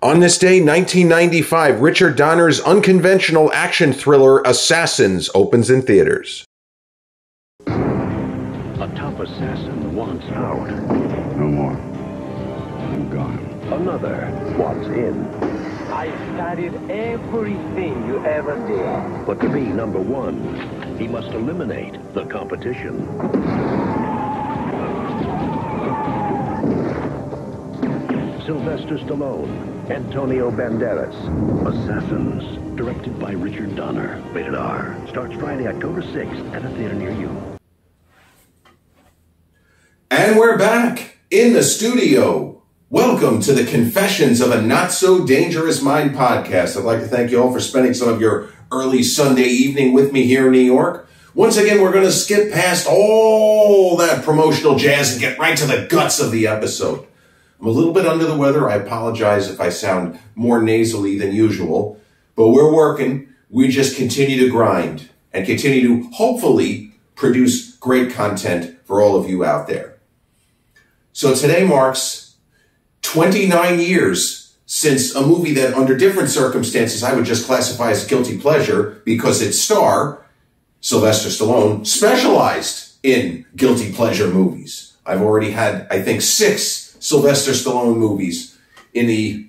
On this day, 1995, Richard Donner's unconventional action thriller Assassins opens in theaters. A top assassin wants out. No more. I'm gone. Another wants in. I studied everything you ever did. But to be number one, he must eliminate the competition. Sylvester Stallone, Antonio Banderas, Assassins, directed by Richard Donner. Rated R. Starts Friday, October 6th at a theater near you. And we're back in the studio. Welcome to the Confessions of a Not So Dangerous Mind podcast. I'd like to thank you all for spending some of your early Sunday evening with me here in New York. Once again, we're going to skip past all that promotional jazz and get right to the guts of the episode. I'm a little bit under the weather. I apologize if I sound more nasally than usual, but we're working. We just continue to grind and continue to hopefully produce great content for all of you out there. So today marks 29 years since a movie that under different circumstances I would just classify as a guilty pleasure because its star, Sylvester Stallone, specialized in guilty pleasure movies. I've already had, I think, 6 Sylvester Stallone movies in the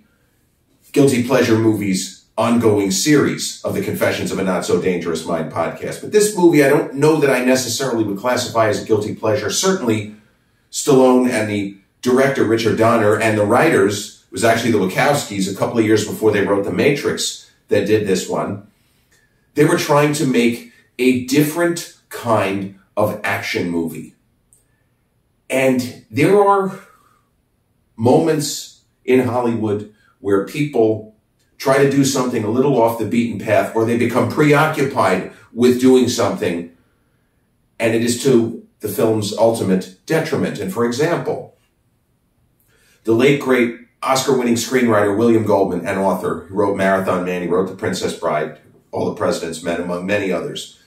Guilty Pleasure Movies ongoing series of the Confessions of a Not So Dangerous Mind podcast. But this movie, I don't know that I necessarily would classify as a guilty pleasure. Certainly, Stallone and the director, Richard Donner, and the writers, it was actually the Wachowskis a couple of years before they wrote The Matrix that did this one. They were trying to make a different kind of action movie. And there are moments in Hollywood where people try to do something a little off the beaten path, or they become preoccupied with doing something, and it is to the film's ultimate detriment. And for example, the late, great Oscar-winning screenwriter William Goldman, an author who wrote Marathon Man, he wrote The Princess Bride, All the President's Men, among many others.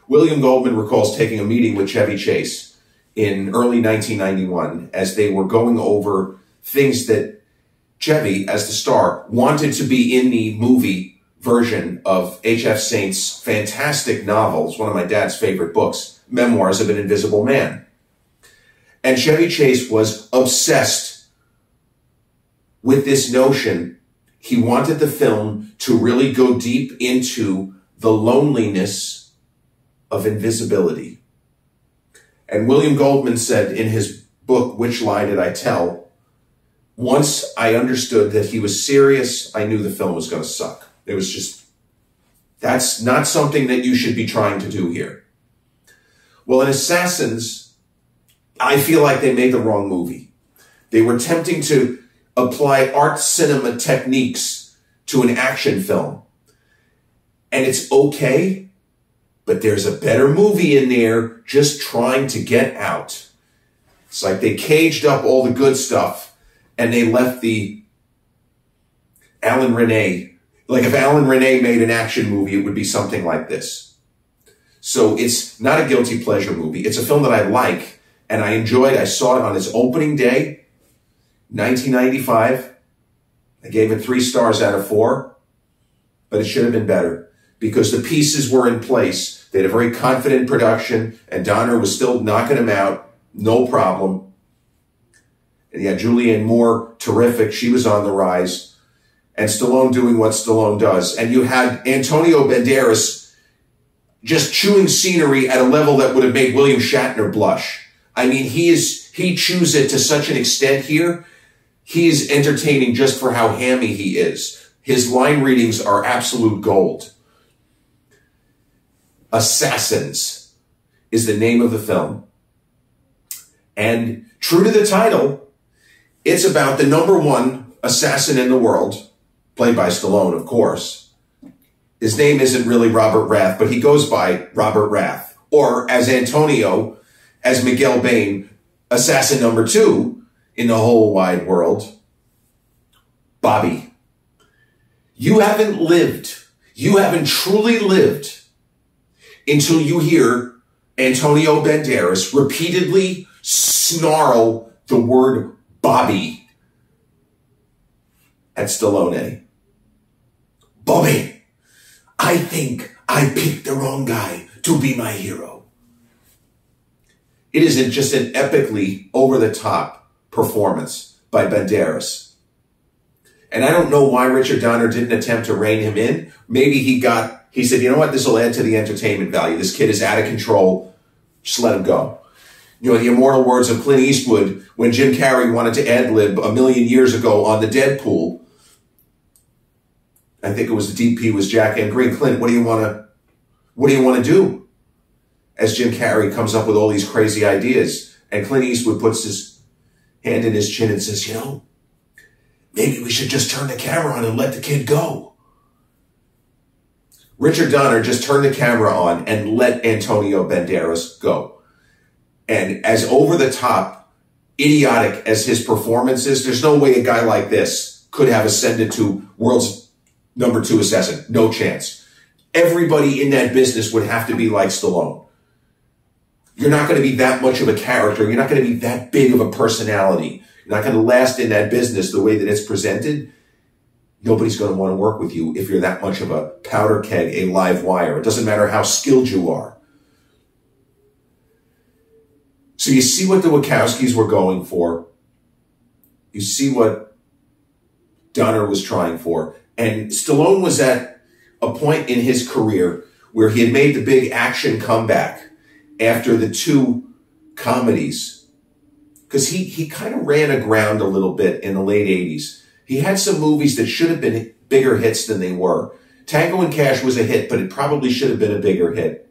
William Goldman recalls taking a meeting with Chevy Chase in early 1991 as they were going over things that Chevy, as the star, wanted to be in the movie version of H.F. Saint's fantastic novels, one of my dad's favorite books, Memoirs of an Invisible Man. And Chevy Chase was obsessed with this notion. He wanted the film to really go deep into the loneliness of invisibility. And William Goldman said in his book, Which Lie Did I Tell? Once I understood that he was serious, I knew the film was going to suck. It was just, that's not something that you should be trying to do here. Well, in Assassins, I feel like they made the wrong movie. They were attempting to apply art cinema techniques to an action film. And it's okay, but there's a better movie in there just trying to get out. It's like they caged up all the good stuff and they left the Alan Rene. Like if Alan Rene made an action movie, it would be something like this. So it's not a guilty pleasure movie. It's a film that I like and I enjoyed. I saw it on its opening day, 1995. I gave it 3 stars out of 4, but it should have been better because the pieces were in place. They had a very confident production and Donner was still knocking them out. No problem. And you had Julianne Moore, terrific. She was on the rise. And Stallone doing what Stallone does. And you had Antonio Banderas just chewing scenery at a level that would have made William Shatner blush. I mean, he chews it to such an extent here. He is entertaining just for how hammy he is. His line readings are absolute gold. Assassins is the name of the film. And true to the title, it's about the #1 assassin in the world, played by Stallone, of course. His name isn't really Robert Rath, but he goes by Robert Rath. Or as Antonio, as Miguel Bain, assassin #2 in the whole wide world, Bobby. You haven't lived. You haven't truly lived until you hear Antonio Banderas repeatedly snarl the word Bobby at Stallone. Bobby, I think I picked the wrong guy to be my hero. It is just an epically over-the-top performance by Banderas. And I don't know why Richard Donner didn't attempt to rein him in. Maybe he said, you know what, this will add to the entertainment value. This kid is out of control. Just let him go. You know, the immortal words of Clint Eastwood, when Jim Carrey wanted to ad-lib a million years ago on the Deadpool, I think it was the DP was Jack and Green. Clint, what do you want to do? As Jim Carrey comes up with all these crazy ideas, and Clint Eastwood puts his hand in his chin and says, you know, maybe we should just turn the camera on and let the kid go. Richard Donner just turned the camera on and let Antonio Banderas go. And as over-the-top, idiotic as his performance is, there's no way a guy like this could have ascended to world's #2 assassin. No chance. Everybody in that business would have to be like Stallone. You're not going to be that much of a character. You're not going to be that big of a personality. You're not going to last in that business the way that it's presented. Nobody's going to want to work with you if you're that much of a powder keg, a live wire. It doesn't matter how skilled you are. So you see what the Wachowskis were going for. You see what Donner was trying for. And Stallone was at a point in his career where he had made the big action comeback after the 2 comedies. Because he kind of ran aground a little bit in the late 80s. He had some movies that should have been bigger hits than they were. Tango and Cash was a hit, but it probably should have been a bigger hit.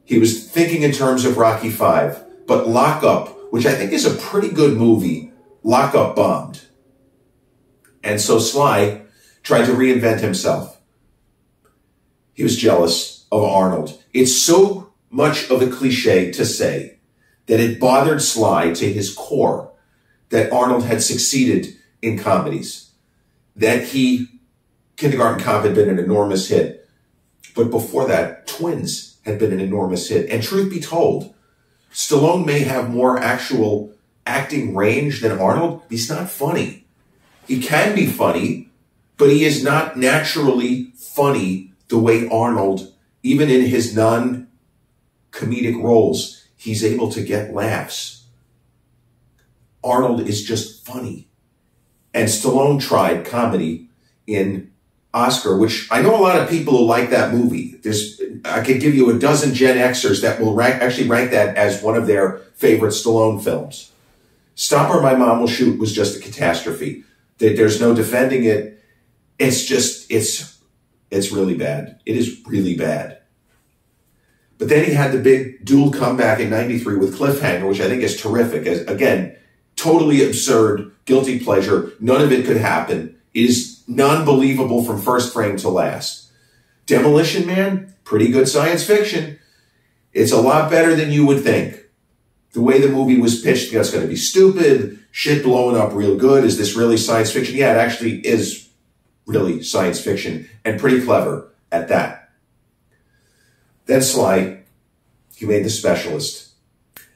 He was thinking in terms of Rocky V, but Lock Up, which I think is a pretty good movie, Lock Up bombed. And so Sly tried to reinvent himself. He was jealous of Arnold. It's so much of a cliche to say that it bothered Sly to his core that Arnold had succeeded in comedies, that Kindergarten Cop had been an enormous hit. But before that, Twins had been an enormous hit. And truth be told, Stallone may have more actual acting range than Arnold. He's not funny. He can be funny, but he is not naturally funny the way Arnold, even in his non-comedic roles, he's able to get laughs. Arnold is just funny. And Stallone tried comedy in Oscar, which I know a lot of people who like that movie. I could give you a dozen Gen Xers that will actually rank that as one of their favorite Stallone films. Stop or My Mom Will Shoot was just a catastrophe. There's no defending it. It's really bad. It is really bad. But then he had the big dual comeback in '93 with Cliffhanger, which I think is terrific. Again, totally absurd, guilty pleasure. None of it could happen. It is non-believable from first frame to last. Demolition Man, pretty good science fiction. It's a lot better than you would think. The way the movie was pitched, it's going to be stupid, shit blowing up real good. Is this really science fiction? Yeah, it actually is really science fiction, and pretty clever at that. Then Sly, he made The Specialist.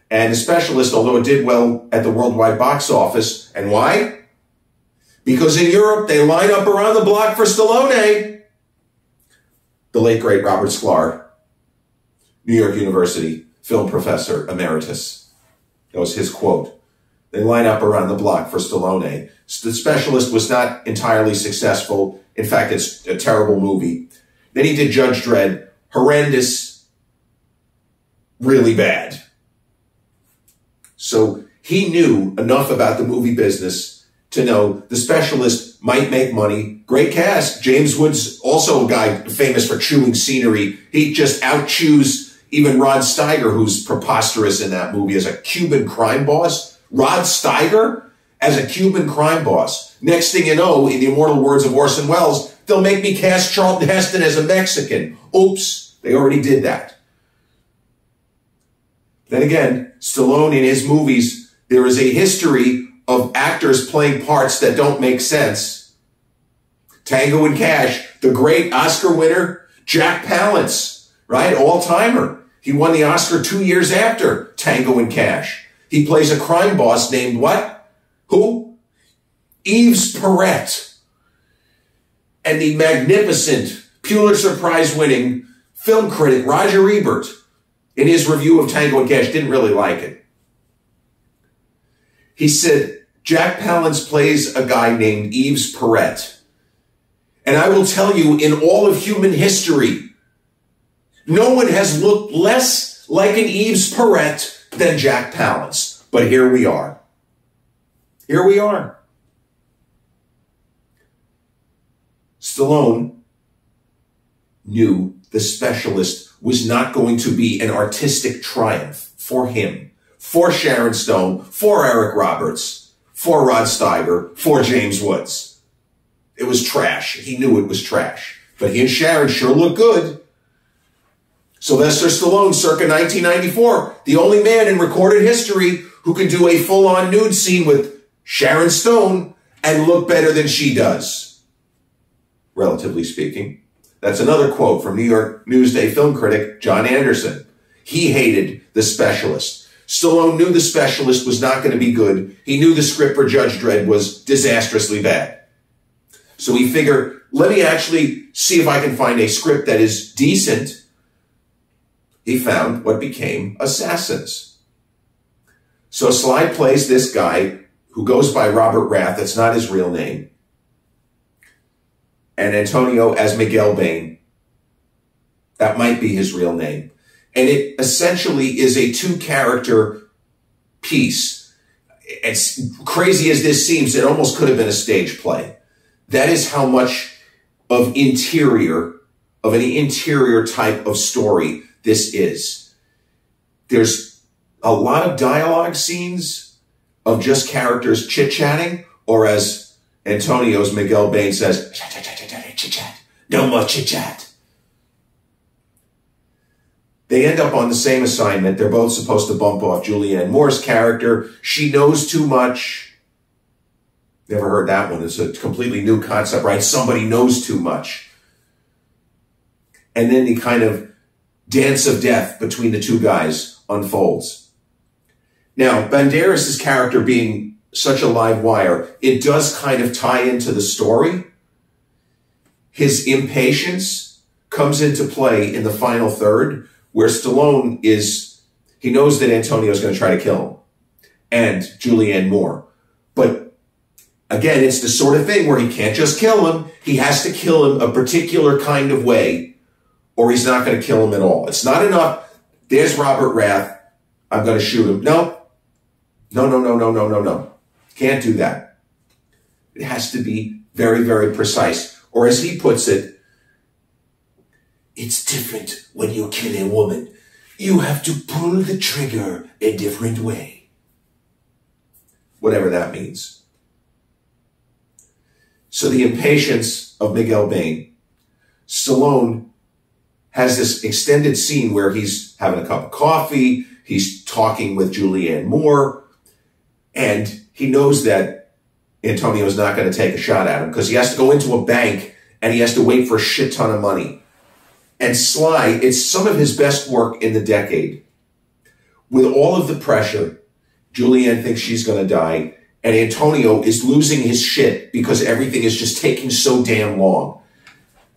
And The Specialist, although it did well at the worldwide box office, and why? Because in Europe, they line up around the block for Stallone. The late, great Robert Sklar, New York University film professor emeritus. That was his quote. They line up around the block for Stallone. The Specialist was not entirely successful. In fact, it's a terrible movie. Then he did Judge Dredd. Horrendous. Really bad. So he knew enough about the movie business to know The Specialist might make money. Great cast. James Woods, also a guy famous for chewing scenery. He just out-chews even Rod Steiger, who's preposterous in that movie as a Cuban crime boss. Rod Steiger as a Cuban crime boss. Next thing you know, in the immortal words of Orson Welles, they'll make me cast Charlton Heston as a Mexican. Oops, they already did that. Then again, Stallone in his movies, there is a history of actors playing parts that don't make sense. Tango and Cash, the great Oscar winner, Jack Palance, right? All-timer. He won the Oscar 2 years after Tango and Cash. He plays a crime boss named what? Who? Yves Perret. And the magnificent Pulitzer Prize-winning film critic Roger Ebert, in his review of Tango and Cash, didn't really like it. He said, Jack Palance plays a guy named Yves Perret. And I will tell you, in all of human history, no one has looked less like an Yves Perret than Jack Palance. But here we are. Here we are. Stallone knew The Specialist was not going to be an artistic triumph for him, for Sharon Stone, for Eric Roberts, for Rod Steiger, for James Woods. It was trash. He knew it was trash. But he and Sharon sure looked good. Sylvester Stallone, circa 1994, the only man in recorded history who can do a full-on nude scene with Sharon Stone and look better than she does, relatively speaking. That's another quote from New York Newsday film critic John Anderson. He hated The Specialist. Stallone knew The Specialist was not going to be good. He knew the script for Judge Dredd was disastrously bad. So he figured, let me actually see if I can find a script that is decent. He found what became Assassins. So Sly plays this guy who goes by Robert Rath. That's not his real name. And Antonio as Miguel Bain. That might be his real name. And it essentially is a two-character piece. As crazy as this seems, it almost could have been a stage play. That is how much of an interior type of story this is. There's a lot of dialogue scenes of just characters chit-chatting, or as Antonio's Miguel Bain says, chit-chat, no more chit-chat. They end up on the same assignment. They're both supposed to bump off Julianne Moore's character. She knows too much. Never heard that one. It's a completely new concept, right? Somebody knows too much. And then the kind of dance of death between the two guys unfolds. Now, Banderas' character being such a live wire, it does kind of tie into the story. His impatience comes into play in the final third, where Stallone he knows that Antonio's going to try to kill him, and Julianne Moore. But again, it's the sort of thing where he can't just kill him. He has to kill him a particular kind of way, or he's not going to kill him at all. It's not enough. There's Robert Rath. I'm going to shoot him. No. Can't do that. It has to be very, very precise. Or as he puts it, it's different when you kill a woman. You have to pull the trigger a different way. Whatever that means. So the impatience of Miguel Bain. Stallone has this extended scene where he's having a cup of coffee, he's talking with Julianne Moore, and he knows that Antonio's not going to take a shot at him because he has to go into a bank and he has to wait for a shit ton of money. And Sly, it's some of his best work in the decade. With all of the pressure, Julianne thinks she's going to die, and Antonio is losing his shit because everything is just taking so damn long.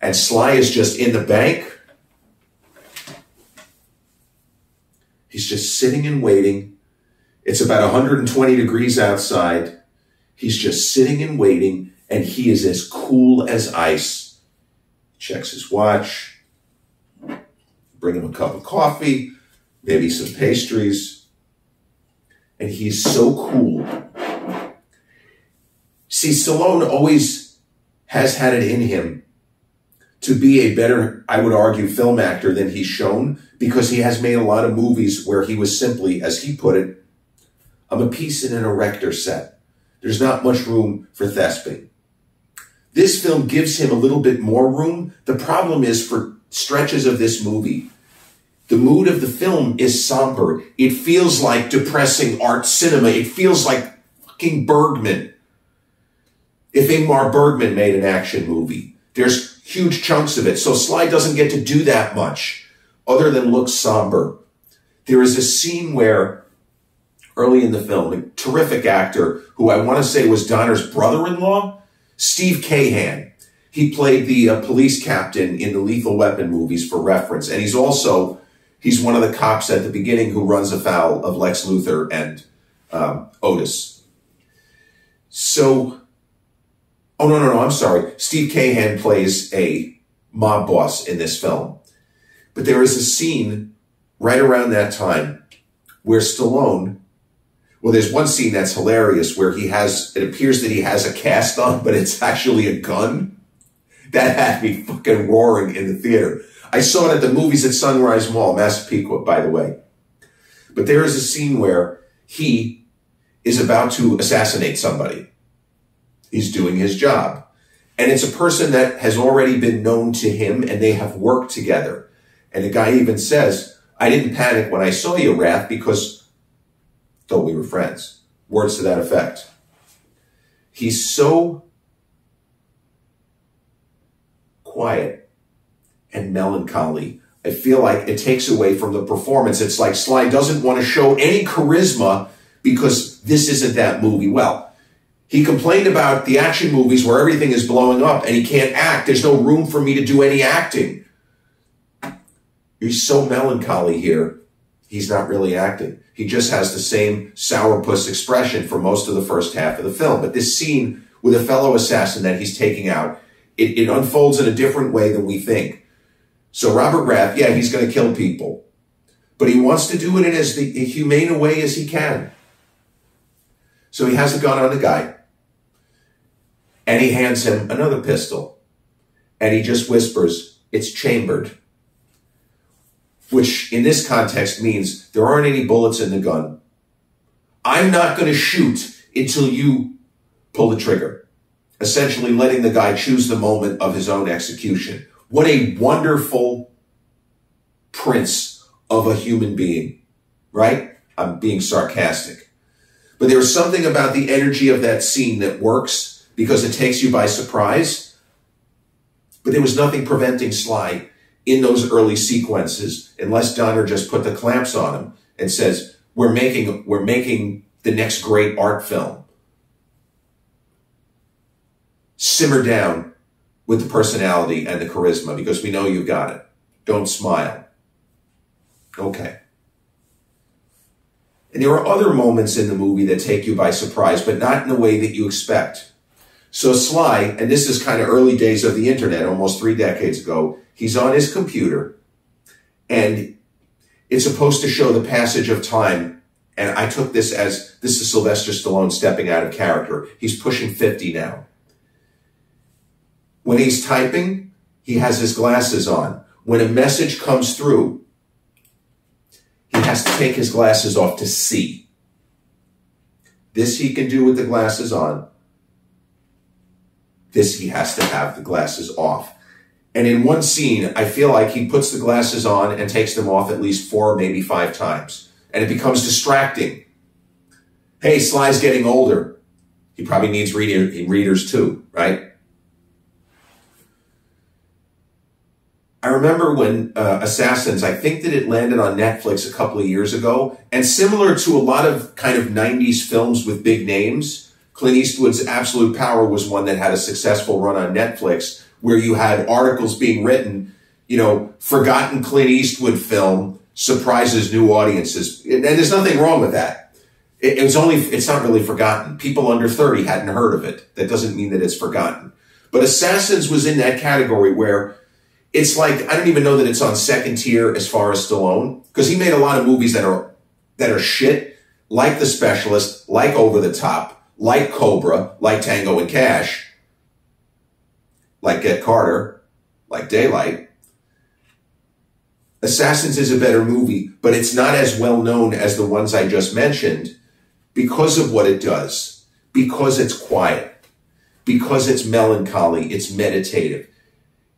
And Sly is just in the bank. He's just sitting and waiting. It's about 120 degrees outside. He's just sitting and waiting, and he is as cool as ice. Checks his watch. Bring him a cup of coffee, maybe some pastries. And he's so cool. See, Stallone always has had it in him to be a better, I would argue, film actor than he's shown, because he has made a lot of movies where he was simply, as he put it, I'm a piece in an erector set. There's not much room for thesping. This film gives him a little bit more room. The problem is, for stretches of this movie, the mood of the film is somber. It feels like depressing art cinema. It feels like fucking Bergman. If Ingmar Bergman made an action movie, there's huge chunks of it. So Sly doesn't get to do that much other than look somber. There is a scene where, early in the film, a terrific actor who I want to say was Donner's brother-in-law, Steve Cahan. He played the police captain in the Lethal Weapon movies for reference. And he's one of the cops at the beginning who runs afoul of Lex Luthor and Otis. So, oh, no, I'm sorry. Steve Cahan plays a mob boss in this film. But there is a scene right around that time where Stallone, well, there's one scene that's hilarious where it appears that he has a cast on, but it's actually a gun. That had me fucking roaring in the theater. I saw it at the movies at Sunrise Mall, Massapequa, by the way. But there is a scene where he is about to assassinate somebody. He's doing his job. And it's a person that has already been known to him, and they have worked together. And the guy even says, I didn't panic when I saw you, Raph, because, though we were friends. Words to that effect. He's so quiet and melancholy. I feel like it takes away from the performance. It's like Sly doesn't want to show any charisma because this isn't that movie. Well, he complained about the action movies where everything is blowing up and he can't act. There's no room for me to do any acting. He's so melancholy here. He's not really acting. He just has the same sourpuss expression for most of the first half of the film. But this scene with a fellow assassin that he's taking out, it unfolds in a different way than we think. So Robert Rath, yeah, he's going to kill people. But he wants to do it in as humane a way as he can. So he has a gun on the guy. And he hands him another pistol. And he just whispers, it's chambered. Which in this context means there aren't any bullets in the gun. I'm not going to shoot until you pull the trigger. Essentially letting the guy choose the moment of his own execution. What a wonderful prince of a human being, right? I'm being sarcastic. But there's something about the energy of that scene that works because it takes you by surprise. But there was nothing preventing Sly in those early sequences, unless Donner just put the clamps on him and says, we're making the next great art film. Simmer down with the personality and the charisma because we know you've got it. Don't smile. Okay. And there are other moments in the movie that take you by surprise, but not in the way that you expect. So Sly, and this is kind of early days of the internet, almost 3 decades ago, he's on his computer and it's supposed to show the passage of time. And I took this as, this is Sylvester Stallone stepping out of character. He's pushing 50 now. When he's typing, he has his glasses on. When a message comes through, he has to take his glasses off to see. This he can do with the glasses on. This he has to have the glasses off. And in one scene, I feel like he puts the glasses on and takes them off at least 4, maybe 5 times. And it becomes distracting. Hey, Sly's getting older. He probably needs readers too, right? I remember when Assassins, I think that it landed on Netflix a couple of years ago. And similar to a lot of kind of 90s films with big names, Clint Eastwood's Absolute Power was one that had a successful run on Netflix, where you had articles being written, you know, forgotten Clint Eastwood film surprises new audiences. And there's nothing wrong with that. It's not really forgotten. People under 30 hadn't heard of it. That doesn't mean that it's forgotten. But Assassins was in that category where it's like, I don't even know that it's on second tier as far as Stallone, because he made a lot of movies that are shit, like The Specialist, like Over the Top, like Cobra, like Tango and Cash, like Get Carter, like Daylight. Assassins is a better movie, but it's not as well known as the ones I just mentioned because of what it does, because it's quiet, because it's melancholy, it's meditative.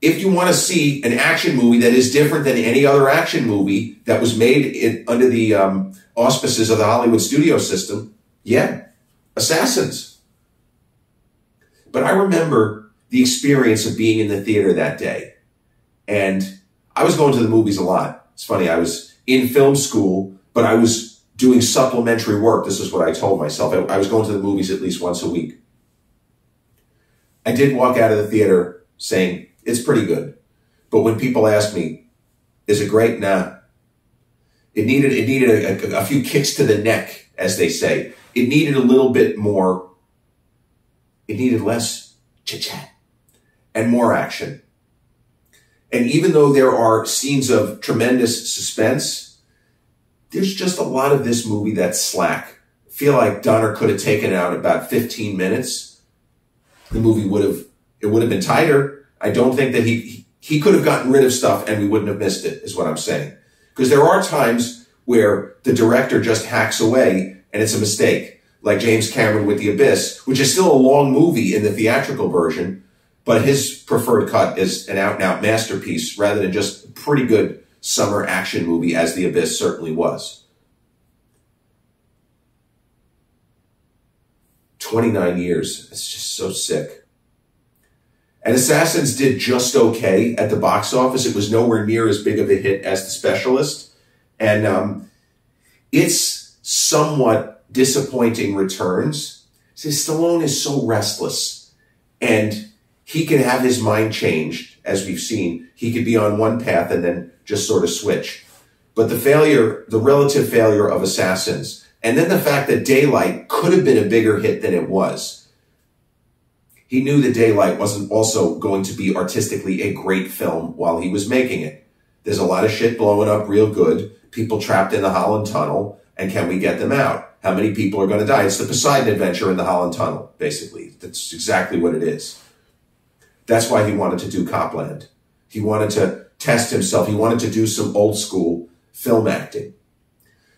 If you want to see an action movie that is different than any other action movie that was made under the auspices of the Hollywood studio system, yeah, Assassins. But I remember the experience of being in the theater that day. And I was going to the movies a lot. It's funny, I was in film school, but I was doing supplementary work. This is what I told myself. I was going to the movies at least once a week. I did walk out of the theater saying it's pretty good. But when people ask me, is it great? Nah. It needed a few kicks to the neck, as they say. It needed a little bit more. It needed less chit-chat and more action. And even though there are scenes of tremendous suspense, there's just a lot of this movie that's slack. I feel like Donner could have taken out about 15 minutes. The movie would have been tighter. I don't think that he could have gotten rid of stuff and we wouldn't have missed it, is what I'm saying. Because there are times where the director just hacks away and it's a mistake. Like James Cameron with The Abyss, which is still a long movie in the theatrical version, but his preferred cut is an out-and-out masterpiece rather than just a pretty good summer action movie, as The Abyss certainly was. 29 years. It's just so sick. And Assassins did just okay at the box office. It was nowhere near as big of a hit as The Specialist. And it's somewhat disappointing returns. See, Stallone is so restless. And he can have his mind changed, as we've seen. He could be on one path and then just sort of switch. But the relative failure of Assassins, and then the fact that Daylight could have been a bigger hit than it was. He knew that Daylight wasn't also going to be artistically a great film while he was making it. There's a lot of shit blowing up real good, people trapped in the Holland Tunnel, and can we get them out? How many people are going to die? It's the Poseidon Adventure in the Holland Tunnel, basically. That's exactly what it is. That's why he wanted to do Copland. He wanted to test himself. He wanted to do some old school film acting.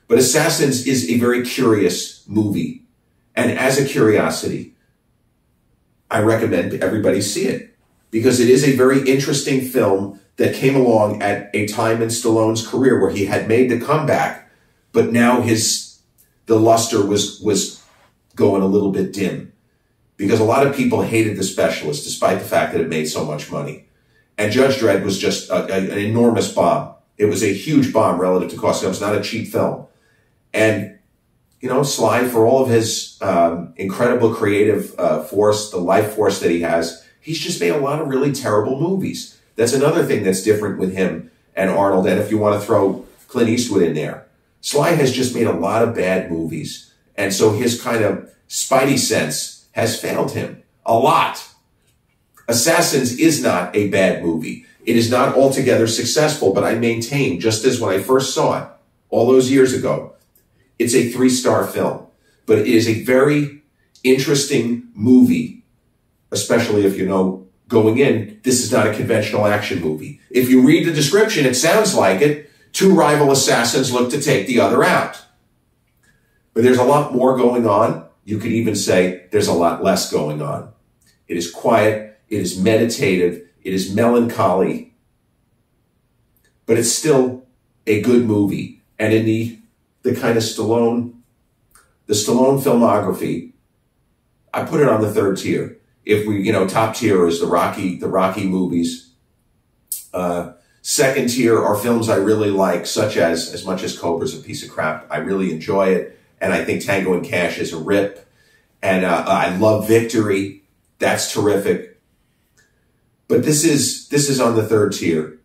But Assassins is a very curious movie. And as a curiosity, I recommend everybody see it. Because it is a very interesting film that came along at a time in Stallone's career where he had made the comeback, but now the luster was going a little bit dim. Because a lot of people hated The Specialist, despite the fact that it made so much money. And Judge Dredd was just an enormous bomb. It was a huge bomb relative to cost. It was not a cheap film. And, you know, Sly, for all of his incredible creative force, the life force that he has, he's just made a lot of really terrible movies. That's another thing that's different with him and Arnold. And if you want to throw Clint Eastwood in there, Sly has just made a lot of bad movies. And so his kind of spidey sense has failed him a lot. Assassins is not a bad movie. It is not altogether successful, but I maintain, just as when I first saw it all those years ago, it's a 3-star film. But it is a very interesting movie, especially if you know going in, this is not a conventional action movie. If you read the description, it sounds like it. 2 rival assassins look to take the other out. But there's a lot more going on. You could even say there's a lot less going on. It is quiet. It is meditative. It is melancholy. But it's still a good movie. And in the kind of Stallone filmography, I put it on the 3rd tier. If we, top tier is the Rocky movies. 2nd tier are films I really like, such as much as Cobra's a piece of crap, I really enjoy it. And I think Tango and Cash is a rip. And I love Victory. That's terrific. But this is on the 3rd tier.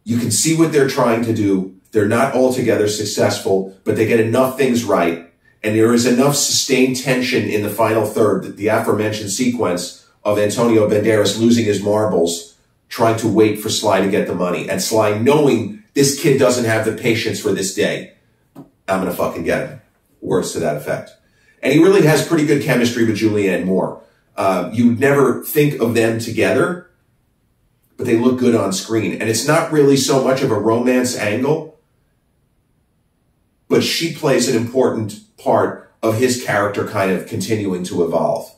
You can see what they're trying to do. They're not altogether successful, but they get enough things right. And there is enough sustained tension in the final third, that the aforementioned sequence of Antonio Banderas losing his marbles, trying to wait for Sly to get the money. And Sly knowing this kid doesn't have the patience for this day. I'm going to fucking get him. Words to that effect. And he really has pretty good chemistry with Julianne Moore. You'd never think of them together, but they look good on screen. And it's not really so much of a romance angle, but she plays an important part of his character kind of continuing to evolve.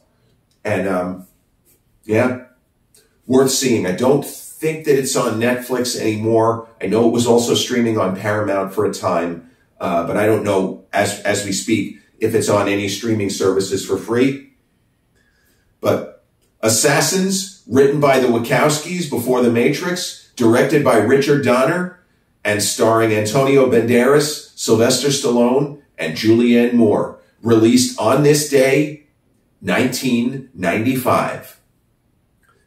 And, yeah, worth seeing. I don't think that it's on Netflix anymore. I know it was also streaming on Paramount for a time. But I don't know, as we speak, if it's on any streaming services for free. But Assassins, written by the Wachowskis before The Matrix, directed by Richard Donner, and starring Antonio Banderas, Sylvester Stallone, and Julianne Moore, released on this day, 1995.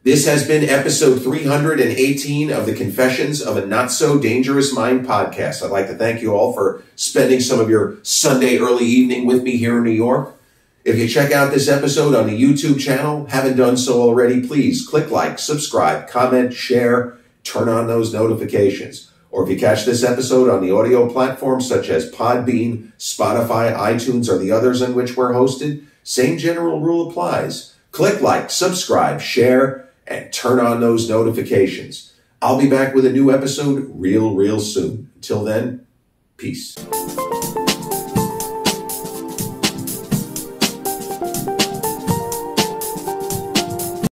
This has been episode 318 of the Confessions of a Not So Dangerous Mind podcast. I'd like to thank you all for spending some of your Sunday early evening with me here in New York. If you check out this episode on the YouTube channel, haven't done so already, please click like, subscribe, comment, share, turn on those notifications. Or if you catch this episode on the audio platforms such as Podbean, Spotify, iTunes, or the others on which we're hosted, same general rule applies. Click like, subscribe, share, and turn on those notifications. I'll be back with a new episode real soon. Until then, peace.